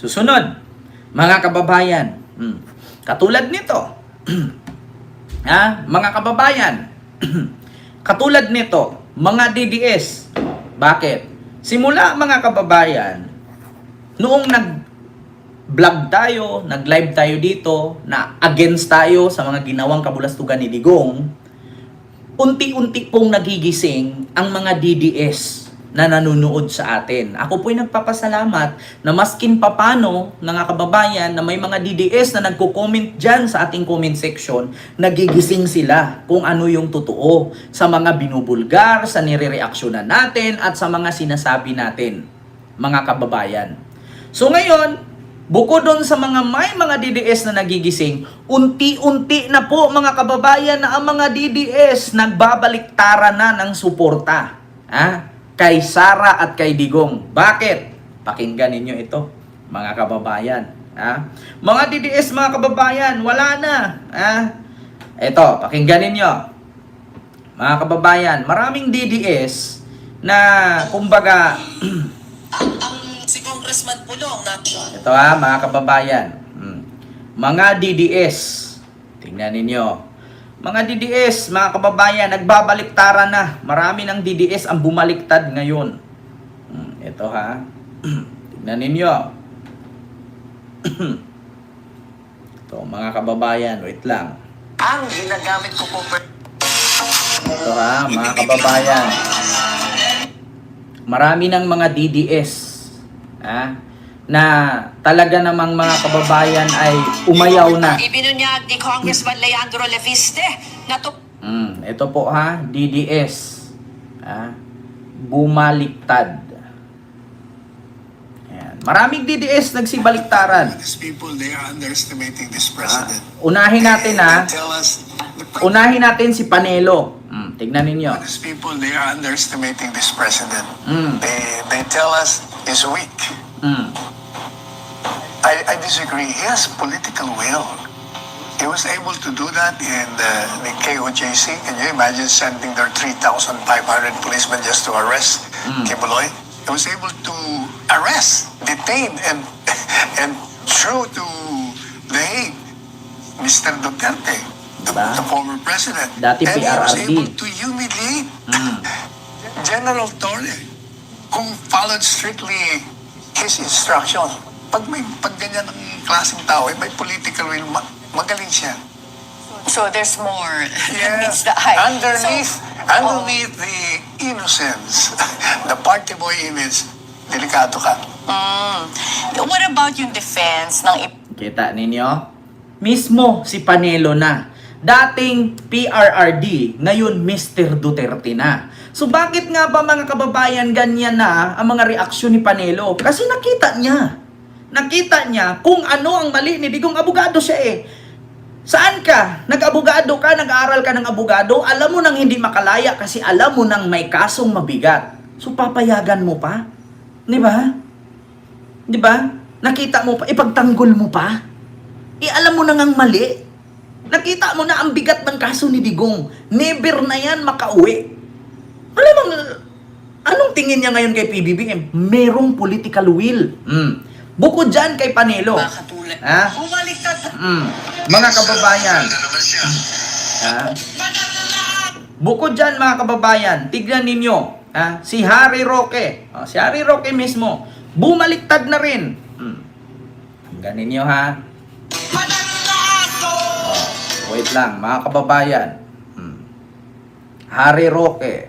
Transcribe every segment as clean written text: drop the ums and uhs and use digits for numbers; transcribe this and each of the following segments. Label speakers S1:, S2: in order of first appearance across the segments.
S1: Susunod, mga kababayan, katulad nito, mga kababayan, katulad nito, mga DDS. Bakit? Simula mga kababayan, noong nag-vlog tayo, nag-live tayo dito, na against tayo sa mga ginawang kabulastugan ni Digong, unti-unti pong nagigising ang mga DDS na nanonood sa atin. Ako po'y nagpapasalamat na maskin papano, mga kababayan, na may mga DDS na nagko-comment dyan sa ating comment section, nagigising sila kung ano yung totoo sa mga binubulgar, sa nire-reaksyonan natin, at sa mga sinasabi natin, mga kababayan. So ngayon, bukod doon sa may mga DDS na nagigising, unti-unti na po mga kababayan na ang mga DDS nagbabaliktaran na ng suporta kay Sara at kay Digong. Bakit? Pakinggan ninyo ito, mga kababayan. Mga DDS, mga kababayan, wala na. Ito, pakinggan ninyo. Mga kababayan, maraming DDS na, kumbaga,
S2: si Congressman Pulong na...
S1: Ito mga kababayan. Mga DDS. Tingnan ninyo. Mga DDS, mga kababayan, nagbabaliktaran na. Marami ng DDS ang bumaliktad ngayon. Ito Tingnan ninyo. Ito mga kababayan, wait lang.
S2: Ang ginagamit ko po...
S1: Ito mga kababayan. Marami ng mga DDS na talaga namang mga kababayan ay umayaw na.
S2: Ibinunyag ni Congressman Leandro Leviste na to...
S1: Ito po DDS. Bumaliktad. Ayan. Maraming DDS nagsibaliktaran.
S3: These people, they are underestimating this president.
S1: Unahin natin Unahin natin si Panelo. Tignan ninyo.
S3: These people, they are underestimating this president. They tell us he's weak. I disagree. He has political will. He was able to do that in the KOJC. Can you imagine sending their 3,500 policemen just to arrest Kibuloy? He was able to arrest, detain, and throw to The Hague Mr. Duterte, the former president.
S1: Dati
S3: and he was
S1: PRRD.
S3: able to humiliate General Torre, who followed strictly his instructions. Pag ganyan ng klaseng tao, may political will, magaling siya.
S2: So there's more than
S3: Yeah.
S2: meets the eye.
S3: Underneath the innocence, the party boy image, delikado ka.
S2: What about yung defense ng...
S1: Kita ninyo? Mismo si Panelo na. Dating PRRD, ngayon Mr. Duterte na. So bakit nga ba mga kababayan ganyan na ang mga reaksyon ni Panelo? Kasi nakita niya kung ano ang mali ni Digong. Abogado siya Saan ka? Nag-abogado ka, nag-aaral ka ng abogado, alam mo nang hindi makalaya kasi alam mo nang may kasong mabigat. So papayagan mo pa? Di ba? Nakita mo pa, ipagtanggol mo pa? Alam mo nang ang mali. Nakita mo na ang bigat ng kaso ni Digong. Never na yan makauwi. Alam mo, anong tingin niya ngayon kay PBBM? Merong political will. Bukod dyan kay Panelo.
S2: Makatulad. Bumaliktad.
S1: Mga kababayan. Bukod dyan mga kababayan, tignan ninyo. Si Harry Roque. Si Harry Roque mismo. Bumaliktad na rin. Tignan ninyo wait lang mga kababayan. Harry Roque.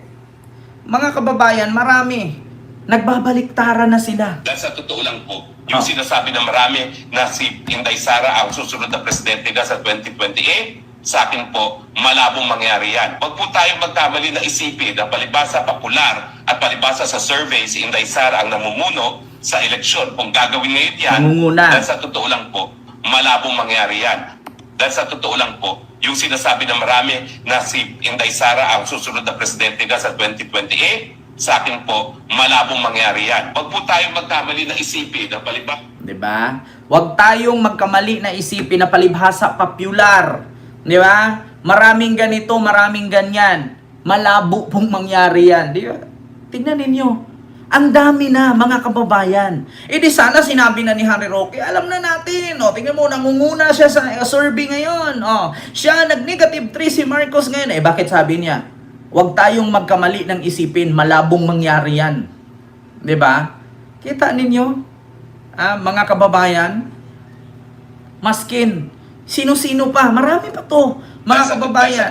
S1: Mga kababayan, marami. Nagbabaliktaran na sila.
S4: Dahil sa totoo lang po, yung sinasabi ng marami na si Inday Sara ang susunod na presidente sa 2028, sa akin po, malabong mangyari yan. Huwag po tayong magkamali na isipin na palibasa popular at palibasa sa survey si Inday Sara ang namumuno sa eleksyon. Kung gagawin ngayon yan, dahil sa totoo lang po, malabong mangyari yan. Dahil sa totoo lang po, yung sinasabi ng marami na si Inday Sara ang susunod na presidente sa 2028, sa akin po, malabong mangyari yan. Huwag po tayong magkamali na isipin na palibasa.
S1: Diba? Huwag tayong magkamali na isipin na palibhasa popular. Diba? Maraming ganito, maraming ganyan. Malabo pong mangyari yan. Diba? Tignan ninyo. Ang dami na, mga kababayan. E di sana sinabi na ni Harry Roque, alam na natin, tingnan mo, nangunguna siya sa survey ngayon. Siya, nag-negative 3 si Marcos ngayon. Bakit sabi niya? Huwag tayong magkamali ng isipin, malabong mangyari yan. 'Di ba? Kita ninyo, mga kababayan, maskin, sino-sino pa, marami pa to, mga kababayan.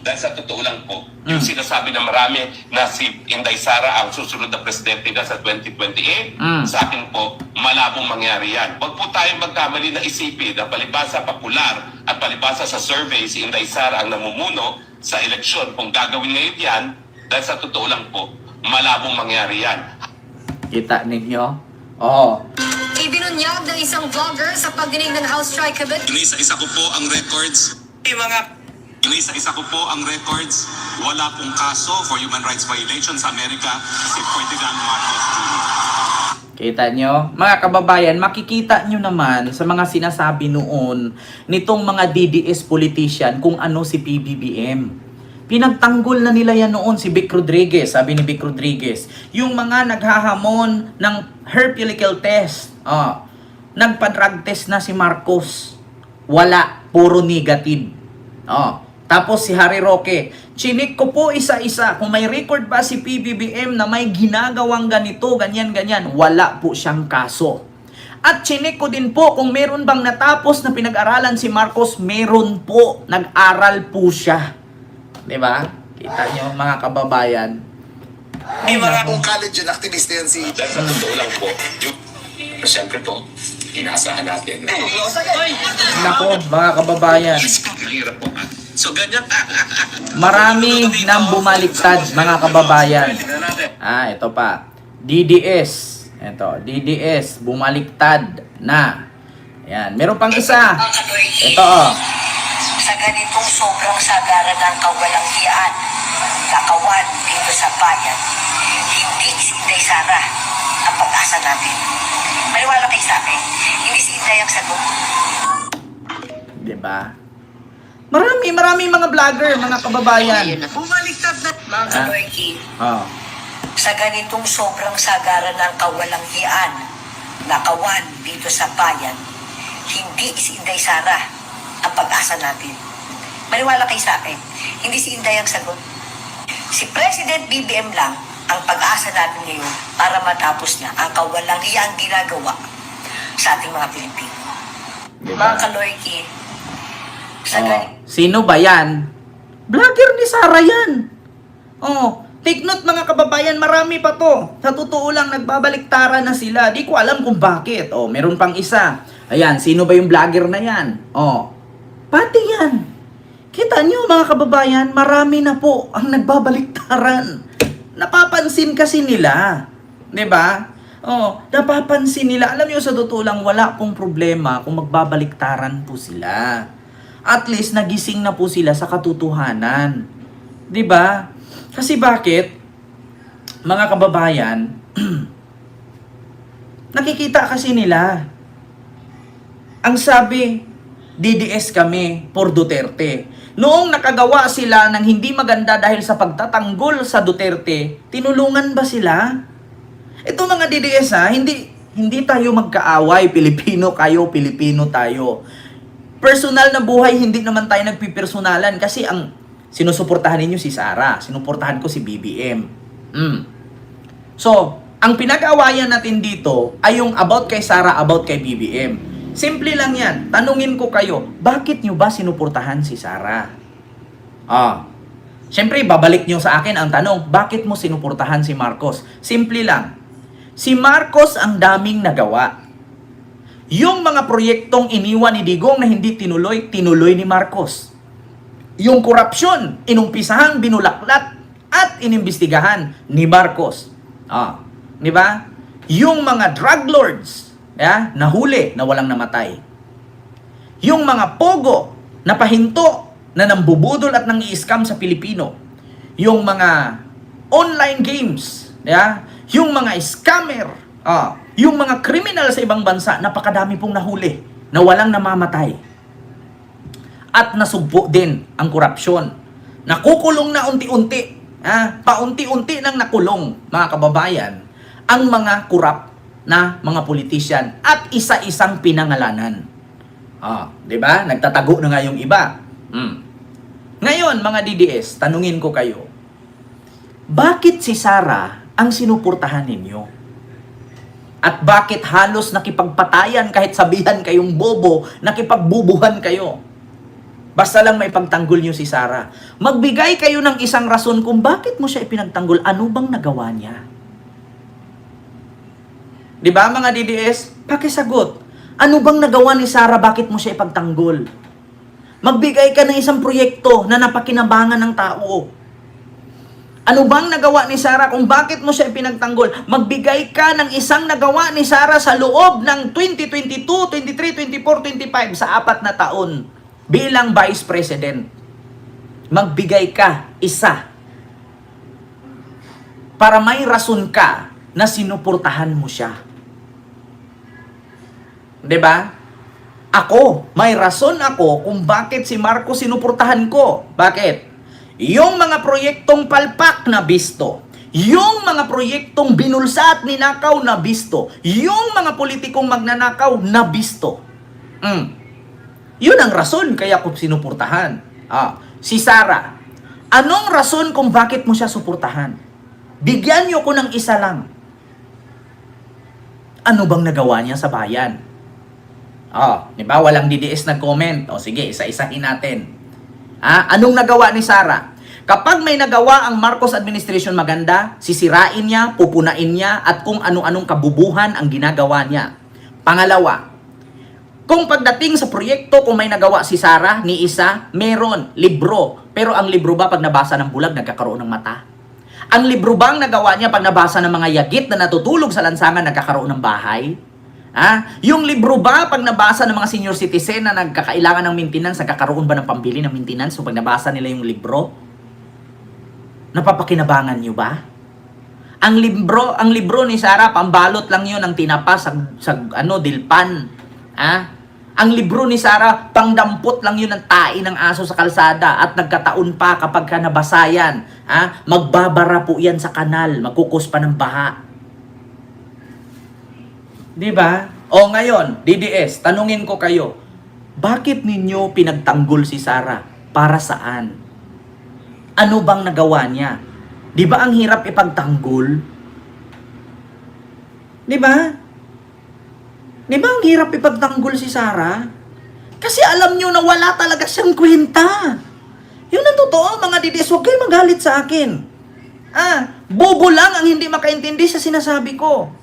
S4: Dahil sa totoo lang po, yung sinasabi na marami na si Inday Sara ang susunod na presidente na sa 2028, sa akin po, malabong mangyari yan. Huwag po tayong magkamali na isipin na palibasa popular at palibasa sa survey si Inday Sara ang namumuno sa eleksyon. Kung gagawin ngayon yan, dahil sa totoo lang po, malabong mangyari yan.
S1: Kita ninyo?
S2: Ibinunyag ng isang vlogger sa pagdinig ng House Tri-Cabinet.
S5: Inisa-isa ko po ang records. Inisa-isa ko po ang records. Wala pong kaso for human rights violation sa Amerika si Ferdinand Marcos Jr.
S1: Kita nyo? Mga kababayan, makikita nyo naman sa mga sinasabi noon nitong mga DDS politician kung ano si PBBM. Pinagtanggol na nila yan noon si Vic Rodriguez, sabi ni Vic Rodriguez. Yung mga naghahamon ng hair follicle test, nagpa-drug test na si Marcos. Wala, puro negative. Tapos si Harry Roque, chinik ko po isa-isa kung may record ba si PBBM na may ginagawang ganito, ganyan-ganyan. Wala po siyang kaso. At chinik ko din po kung meron bang natapos na pinag-aralan si Marcos, meron po. Nag-aral po siya. Diba? Kita nyo, mga kababayan.
S6: May mga kung college and activist yan si...
S4: Dahil sa totoo lang po, siyempre po, inaasahan natin.
S1: Nako, mga kababayan.
S4: Mahirap po. So ganyan.
S1: Marami nang bumaliktad, mga kababayan. Ito pa. DDS. Ito, DDS, bumaliktad na. Ayan, meron pang isa. Ito,
S2: Sa ganitong sobrang sagaran ng kawalang-hiyaan, nakawan dito sa bayan, hindi si Inday Sara ang pag-asa natin. Maniwala kayo sa akin, hindi si Inday ang sagot.
S1: diba? Marami mga vlogger, mga kababayan.
S2: Bumaliktad na mga kabarki. Sa ganitong sobrang sagaran ng kawalang-hiyaan, nakawan dito sa bayan, hindi si Inday Sara ang pag-asa natin. Maniwala kayo sa akin, hindi si Inday ang sagot. Si President BBM lang ang pag-asa natin ngayon para matapos na ang kawalang-hiyang ginagawa sa ating mga Pilipino.
S1: Diba?
S2: Mga kalorki, sa
S1: Sino ba yan? Vlogger ni Sara yan. Take note, mga kababayan, marami pa to. Sa totoo lang, nagbabaliktaran na sila. Di ko alam kung bakit. Meron pang isa. Ayan, sino ba yung vlogger na yan? Pati yan. Kita nyo, mga kababayan, marami na po ang nagbabaliktaran. Napapansin kasi nila. 'Di ba? Napapansin nila. Alam nyo, sa totoo lang, wala pong problema kung magbabaliktaran po sila. At least, nagising na po sila sa katotohanan. 'Di ba? Kasi bakit? Mga kababayan, nakikita kasi nila. Ang sabi, DDS kami for Duterte. Noong nakagawa sila ng hindi maganda dahil sa pagtatanggol sa Duterte, tinulungan ba sila? Ito mga DDS hindi tayo magkaaway. Pilipino kayo, Pilipino tayo. Personal na buhay, hindi naman tayo nagpipersonalan kasi ang sinusuportahan ninyo si Sara, sinuportahan ko si BBM. So, ang pinag-awayan natin dito ay yung about kay Sara, about kay BBM. Simple lang yan. Tanungin ko kayo, bakit nyo ba sinuportahan si Sara? Siyempre, babalik nyo sa akin ang tanong, bakit mo sinuportahan si Marcos? Simple lang. Si Marcos ang daming nagawa. Yung mga proyektong iniwan ni Digong na hindi tinuloy, tinuloy ni Marcos. Yung korupsyon, inumpisahan, binulaklat, at inimbestigahan ni Marcos. Di ba? Yung mga drug lords, nahuli na walang namatay. Yung mga pogo na pahinto na nambubudol at nang i-scam sa Pilipino. Yung mga online games, yung mga scammer, yung mga kriminal sa ibang bansa, napakadami pong nahuli na walang namamatay. At nasugpo din ang korupsyon. Nakukulong na unti-unti. Paunti-unti nang nakulong, mga kababayan, ang mga kurap na mga politician at isa-isang pinangalanan. 'Di ba? Nagtatago na nga yung iba. Ngayon, mga DDS, tanungin ko kayo. Bakit si Sara ang sinuportahan ninyo? At bakit halos nakipagpatayan kahit sabihan kayong bobo, nakipagbubuhan kayo? Basta lang may pagtanggol nyo si Sara. Magbigay kayo ng isang rason kung bakit mo siya ipinagtanggol. Ano bang nagawa niya? Di ba mga DDS? Pakisagot. Ano bang nagawa ni Sara? Bakit mo siya ipagtanggol? Magbigay ka ng isang proyekto na napakinabangan ng tao. Ano bang nagawa ni Sara kung bakit mo siya ipinagtanggol? Magbigay ka ng isang nagawa ni Sara sa loob ng 2022, 23, 24, 25 sa 4 na taon bilang Vice President. Magbigay ka isa para may rason ka na sinuportahan mo siya. 'Di ba? Ako, may rason ako kung bakit si Marcos sinuportahan ko. Bakit? Yung mga proyektong palpak na bisto, yung mga proyektong binulsa at ninakaw na bisto, yung mga politikong magnanakaw na bisto. Yun ang rason kaya ko sinuportahan. Si Sara, anong rason kung bakit mo siya suportahan? Bigyan niyo ko ng isa lang. Ano bang nagawa niya sa bayan? Di ba? Walang DDS nag-comment. Sige, isa-isahin natin. Anong nagawa ni Sara? Kapag may nagawa ang Marcos administration maganda, sisirain niya, pupunain niya, at kung ano-anong kabubuhan ang ginagawa niya. Pangalawa, kung pagdating sa proyekto, kung may nagawa si Sara, ni isa, meron, libro. Pero ang libro ba pag nabasa ng bulag, nagkakaroon ng mata? Ang libro bang nagawa niya pag nabasa ng mga yagit na natutulog sa lansangan, nagkakaroon ng bahay? Yung libro ba pag nabasa ng mga senior citizen na nagkakailangan ng maintenance, nagkakaroon ba ng pambili ng maintenance? So pag nabasa nila yung libro, napapakinabangan nyo ba? Ang libro ni Sara, pambalot lang yun ng tinapa sa dilpan. Ang libro ni Sara, pangdampot lang yun ng tae ng aso sa kalsada at nagkataon pa kapag ka nabasa yan, magbabara po yan sa kanal, magkukos pa ng baha. Diba? O ngayon, DDS, tanungin ko kayo, bakit ninyo pinagtanggol si Sara? Para saan? Ano bang nagawa niya? Diba ang hirap ipagtanggol? Diba? Diba ang hirap ipagtanggol si Sara? Kasi alam nyo na wala talaga siyang kwenta. Yun ang totoo, mga DDS, huwag kayo magalit sa akin. Bobo lang ang hindi makaintindi sa sinasabi ko.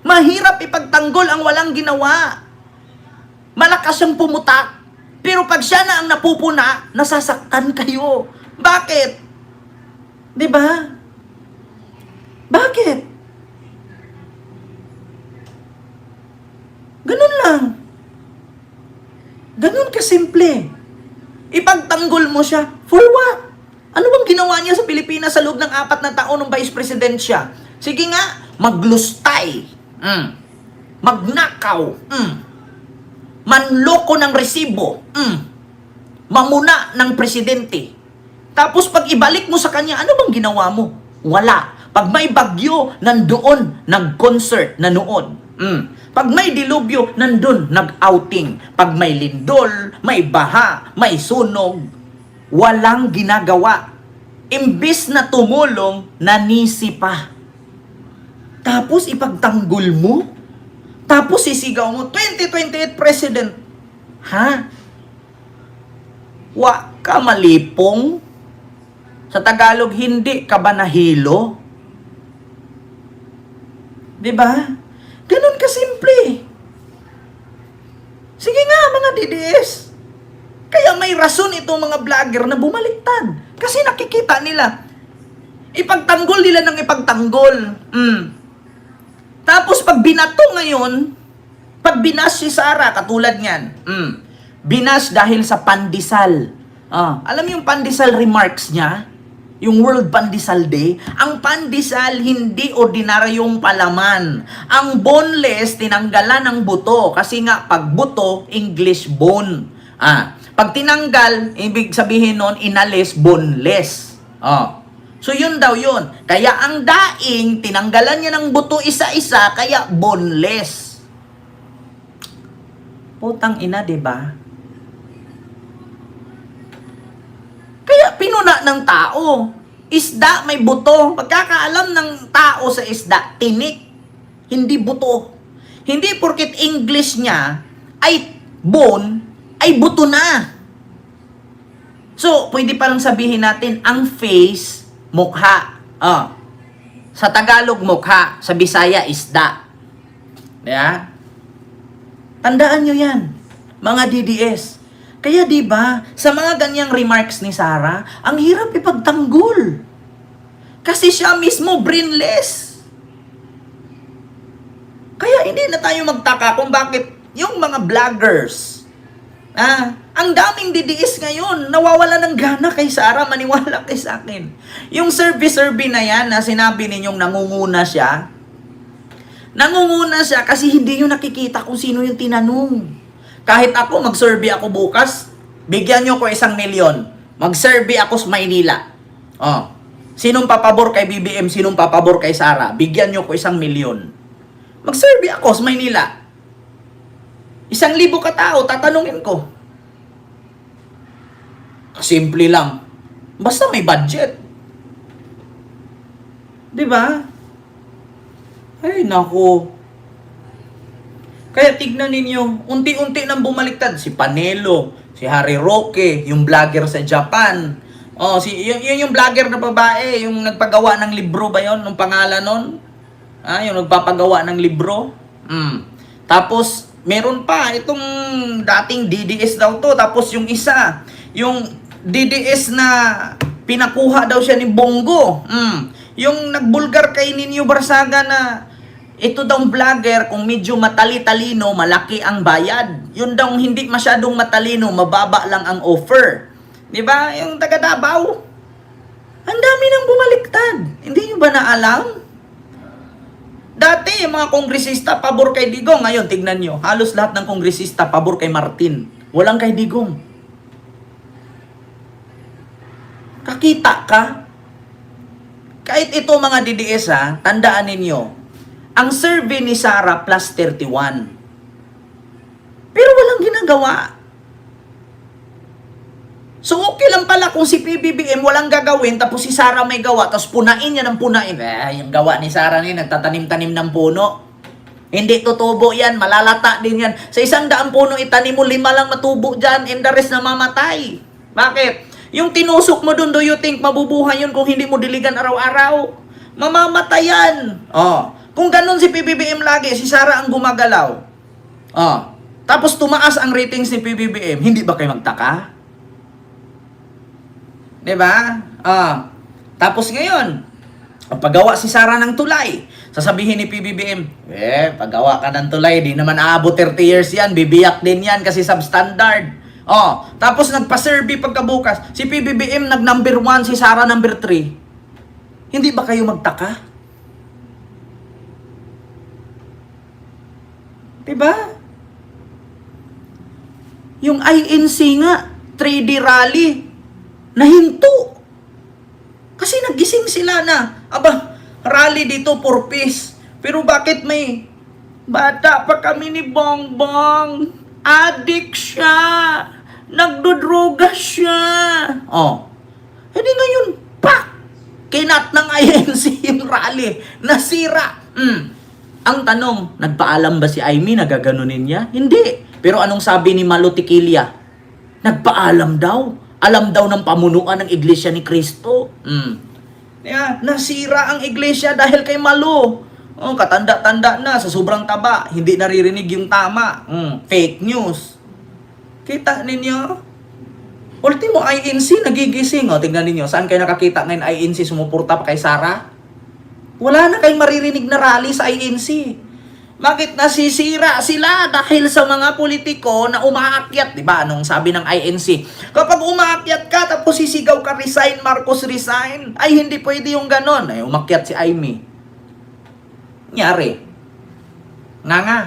S1: Mahirap ipagtanggol ang walang ginawa. Malakas siyang pumutak. Pero pag siya na ang napupuna, nasasaktan kayo. Bakit? Diba? Bakit? Ganun lang. Ganun kasimple. Ipagtanggol mo siya. For what? Ano bang ginawa niya sa Pilipinas sa loob ng 4 na taon ng Vice President siya? Sige nga, maglustay. Magnakaw. Manloko ng resibo. Mamuna ng presidente. Tapos pag ibalik mo sa kanya, ano bang ginawa mo? Wala. Pag may bagyo, nandoon, nag-concert, nanood. Pag may dilubyo, nandun, nag-outing. Pag may lindol, may baha, may sunog, walang ginagawa. Imbis na tumulong, nanisi pa. Tapos ipagtanggol mo? Tapos sisigaw mo, 2028 President. Wa ka malipong? Sa Tagalog, hindi ka ba nahilo? Diba? Ganun kasimple. Sige nga, mga DDS. Kaya may rason itong mga vlogger na bumaliktad. Kasi nakikita nila. Ipagtanggol nila ng ipagtanggol. Tapos pag binato ngayon, pag binas si Sara, katulad niyan, binas dahil sa pandesal. Alam mo yung pandesal remarks niya? Yung World Pandesal Day? Ang pandesal, hindi ordinaryong palaman. Ang boneless, tinanggalan ng buto. Kasi nga, pag buto, English bone. Pag tinanggal, ibig sabihin nun, inalis, boneless. So yun daw yun. Kaya ang daing, tinanggalan niya ng buto isa-isa, kaya boneless. Putang ina, diba? Kaya pinuna ng tao. Isda may buto. Pagkakaalam ng tao sa isda, tinik. Hindi buto. Hindi porket English niya ay bone, ay buto na. So, pwede palang sabihin natin, ang face, mukha. Sa Tagalog, mukha. Sa Bisaya, isda. Yeah? Tandaan nyo yan, mga DDS. Kaya di ba sa mga ganyang remarks ni Sara, ang hirap ipagtanggol. Kasi siya mismo brainless. Kaya hindi na tayo magtaka kung bakit yung mga vloggers, ang daming DDS ngayon, nawawala ng gana kay Sara, maniwala kay sa akin. Yung survey na yan na sinabi ninyong nangunguna siya kasi hindi nyo nakikita kung sino yung tinanong. Kahit ako, mag-survey ako bukas, bigyan nyo ko 1 milyon. Mag-survey ako sa Maynila. Sinong papabor kay BBM, sinong papabor kay Sara, bigyan nyo ko 1 milyon. Mag-survey ako sa Maynila. 1,000 katao, tatanungin ko. Simple lang. Basta may budget. Diba? Ay, naku. Kaya tignan ninyo, unti-unti nang bumaliktad. Si Panelo, si Harry Roque, yung vlogger sa Japan. Yung vlogger na babae, yung nagpagawa ng libro ba yon, nung pangalan nun? Yung nagpapagawa ng libro. Tapos, meron pa, itong dating DDS daw to. Tapos yung isa, yung DDS na pinakuha daw siya ni Bongo. Yung nagbulgar kay Nino Barsaga na ito daw vlogger, kung medyo matali-talino, malaki ang bayad. Yun daw hindi masyadong matalino, mababa lang ang offer. Di ba? Yung taga Davao. Ang dami nang bumaliktad. Hindi nyo ba naalam? Dati, yung mga kongresista, pabor kay Digong. Ngayon, tignan nyo. Halos lahat ng kongresista, pabor kay Martin. Walang kay Digong. Kakita ka? Kahit ito mga DDS tandaan ninyo, ang survey ni Sara plus 31. Pero walang ginagawa. So okay lang pala kung si PBBM walang gagawin, tapos si Sara may gawa, tapos punain niya ng punain. Yung gawa ni Sara nagtatanim-tanim ng puno. Hindi tutubo yan, malalata din yan. Sa 100 puno itanim mo, 5 lang matubo dyan, and the rest na mamatay. Bakit? Yung tinusok mo dun, do you think mabubuhay yun kung hindi mo diligan araw-araw? Mamamatay yan. Kung ganun si PBBM lagi, si Sara ang gumagalaw. Tapos tumaas ang ratings ni PBBM, hindi ba kayo magtaka? Diba? Tapos ngayon, paggawa si Sara ng tulay, sasabihin ni PBBM, paggawa ka ng tulay, di naman aabot 30 years yan, bibiyak din yan kasi substandard. Tapos nagpa-survey pagkabukas, si PBBM nag-number 1, si Sara number 3. Hindi ba kayo magtaka? Diba? Yung INC nga, 3D rally, nahinto. Kasi nagising sila na, rally dito for peace. Pero bakit may bata pa kami ni Bongbong? Addict siya. Nagdodroga siya. Hindi ngayon, kinat ng INC yung rally. Nasira. Ang tanong, nagpaalam ba si Aimee na gaganunin niya? Hindi. Pero anong sabi ni Malo Tiquilla? Nagpaalam daw. Alam daw ng pamunuan ng Iglesia ni Cristo. Nasira ang Iglesia dahil kay Malo. Katanda-tanda na, sa sobrang taba, hindi naririnig yung tama. Fake news. Kita ninyo? Ultimo, INC nagigising. Tignan ninyo, saan kayo nakakita ngayon INC sumuporta pa kay Sara? Wala na kayong maririnig na rally sa INC. Bakit nasisira sila? Dahil sa mga politiko na umaakyat. Diba? Anong sabi ng INC? Kapag umaakyat ka, tapos sisigaw ka, resign, Marcos resign. Ay, hindi pwede yung ganon. Ay, umakyat si Aimee. Nyari. Nga.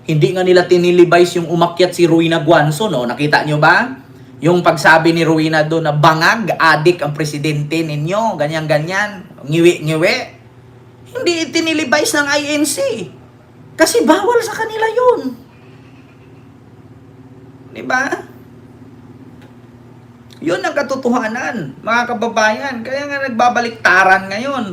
S1: Hindi nga nila tinilibais yung umakyat si Ruina Guanzo, no? Nakita nyo ba? Yung pagsabi ni Rowena doon na bangag, adik ang presidente ninyo, ganyan-ganyan, ngiwi-ngiwi, hindi itinilibais ng INC. Kasi bawal sa kanila yun. Diba? Yun ang katotohanan, mga kababayan. Kaya nga nagbabaliktaran ngayon.